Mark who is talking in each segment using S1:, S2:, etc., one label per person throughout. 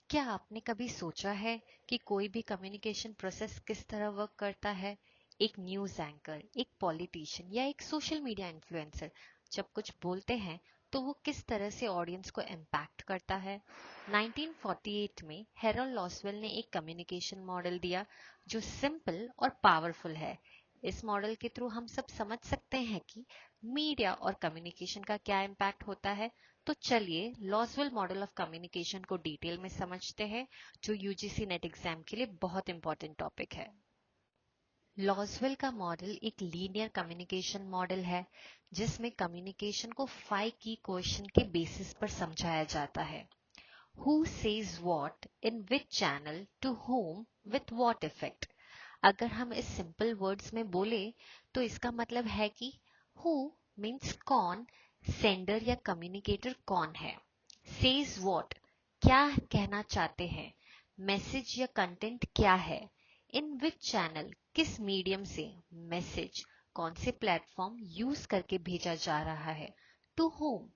S1: क्या आपने कभी सोचा है कि कोई भी कम्युनिकेशन प्रोसेस किस तरह वर्क करता है? एक न्यूज़ एंकर, एक पॉलिटिशियन या एक सोशल मीडिया इन्फ्लुएंसर जब कुछ बोलते हैं तो वो किस तरह से ऑडियंस को इम्पैक्ट करता है? 1948 में हेरोल्ड लॉसवेल ने एक कम्युनिकेशन मॉडल दिया जो सिंपल और पावरफुल है। इस मॉडल के थ्रू हम सब समझ सकते हैं कि मीडिया और कम्युनिकेशन का क्या इम्पैक्ट होता है। तो चलिए लॉसवेल मॉडल ऑफ कम्युनिकेशन को डिटेल में समझते हैं, जो यूजीसी नेट एग्जाम के लिए बहुत इंपॉर्टेंट टॉपिक है। लॉसवेल का मॉडल एक लीनियर कम्युनिकेशन मॉडल है जिसमें कम्युनिकेशन को 5 की क्वेश्चन के बेसिस पर समझाया जाता है। Who says what in which channel to whom with what effect। अगर हम इस सिंपल वर्ड्स में बोले तो इसका मतलब है कि हु मीन्स कौन, सेंडर या कम्युनिकेटर कौन है, सेज व्हाट क्या कहना चाहते हैं, मैसेज या कंटेंट क्या है, इन विच चैनल किस मीडियम से मैसेज कौन से प्लेटफॉर्म यूज करके भेजा जा रहा है, टू होम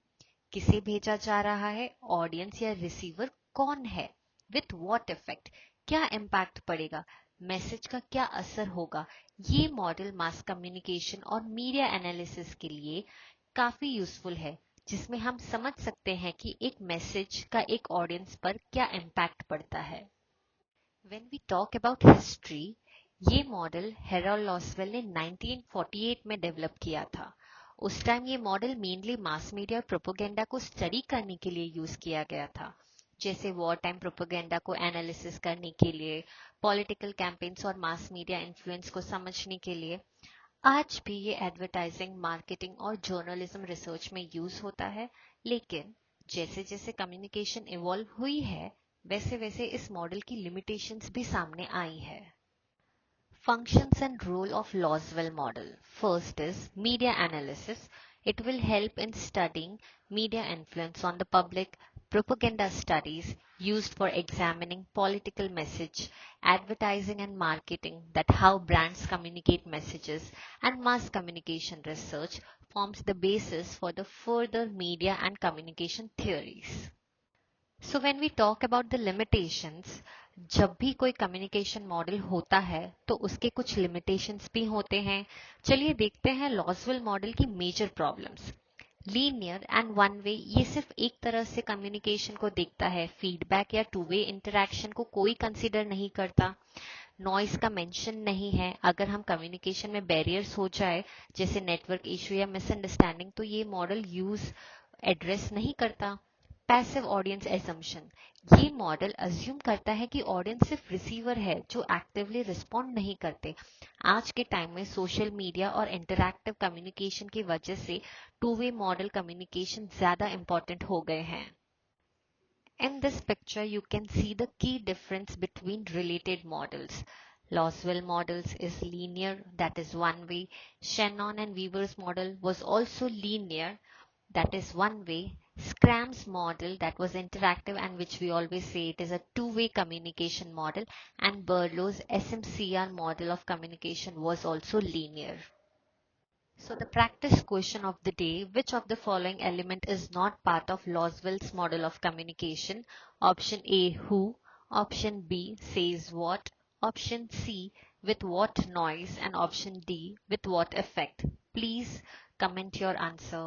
S1: किसे भेजा जा रहा है, ऑडियंस या रिसीवर कौन है, विथ व्हाट इफेक्ट क्या इम्पैक्ट पड़ेगा, मैसेज का क्या असर होगा। ये मॉडल मास कम्युनिकेशन और मीडिया एनालिसिस के लिए काफी यूजफुल है, जिसमें हम समझ सकते हैं कि एक मैसेज का एक ऑडियंस पर क्या इम्पैक्ट पड़ता है। When we talk about history, ये मॉडल हेरोल्ड लॉसवेल ने 1948 में डेवलप किया था। उस टाइम ये मॉडल मेनली मास मीडिया और प्रोपेगेंडा को स्टडी करने के लिए यूज किया गया था, जैसे वॉर टाइम प्रोपेगेंडा को एनालिसिस करने के लिए, पॉलिटिकल कैंपेन्स और मास मीडिया इन्फ्लुएंस को समझने के लिए। आज भी ये एडवर्टाइजिंग, मार्केटिंग और जर्नलिज्म रिसर्च में यूज होता है, लेकिन जैसे जैसे कम्युनिकेशन इवॉल्व हुई है वैसे वैसे इस मॉडल की लिमिटेशंस भी सामने आई है। Functions and role of Loswell model. First is media analysis. It will help in studying media influence on the public, propaganda studies used for examining political message, advertising and marketing, that how brands communicate messages, and mass communication research forms the basis for the further media and communication theories. So when we talk about the limitations, जब भी कोई communication model होता है तो उसके कुछ limitations भी होते हैं। चलिए देखते हैं लॉसवेल मॉडल की major problems. Linear and one way, ये सिर्फ एक तरह से कम्युनिकेशन को देखता है, फीडबैक या टू वे इंटरेक्शन को कोई कंसीडर नहीं करता। नॉइस का मेंशन नहीं है। अगर हम कम्युनिकेशन में बैरियर्स हो जाए जैसे नेटवर्क इशू या मिसअंडरस्टैंडिंग तो ये मॉडल यूज एड्रेस नहीं करता। पैसिव ऑडियंस एजम्पशन, ये मॉडल अज्यूम करता है कि ऑडियंस सिर्फ रिसीवर है जो एक्टिवली रिस्पॉन्ड नहीं करते। आज के टाइम में सोशल मीडिया और इंटरैक्टिव कम्युनिकेशन की वजह से टू वे मॉडल कम्युनिकेशन ज्यादा इंपॉर्टेंट हो गए हैं। In this picture, you can see the key difference between related models. Loswell models is linear, that is one way. Shannon and Weaver's model was also linear, that is one way. Scram's model, that was interactive and which we always say it is a two-way communication model, and Berlow's SMCR model of communication was also linear. So the practice question of the day: which of the following element is not part of Loswell's model of communication? Option A, who. Option B, says what. Option C, with what noise. And option D, with what effect. Please comment your answer.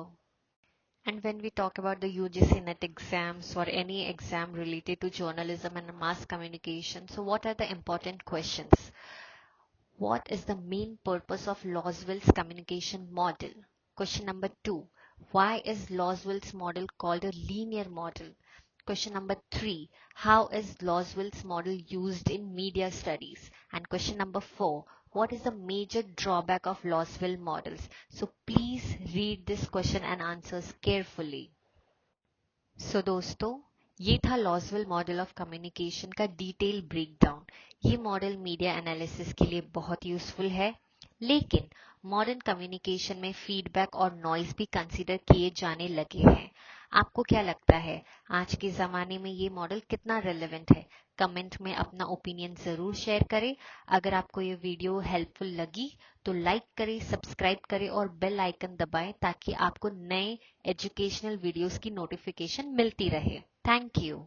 S1: And when we talk about the UGC NET exams or any exam related to journalism and mass communication, so what are the important questions? What is the main purpose of Loswell's communication model? Question number 2. Why is Loswell's model called a linear model? Question number 3. How is Loswell's model used in media studies? And question number 4. What is the major drawback of Loswell models? So please read this question and answers carefully. सो दोस्तों, ये था Lasswell model of communication का detail breakdown. ये model media analysis के लिए बहुत useful है, लेकिन मॉडर्न कम्युनिकेशन में फीडबैक और नॉइज भी कंसीडर किए जाने लगे हैं। आपको क्या लगता है आज के ज़माने में ये मॉडल कितना रेलेवेंट है? कमेंट में अपना ओपिनियन ज़रूर शेयर करें। अगर आपको ये वीडियो हेल्पफुल लगी तो लाइक करें, सब्सक्राइब करें और बेल आइकन दबाएं ताकि आपको नए एजुकेशनल वीडियोस की नोटिफिकेशन मिलती रहे। Thank you.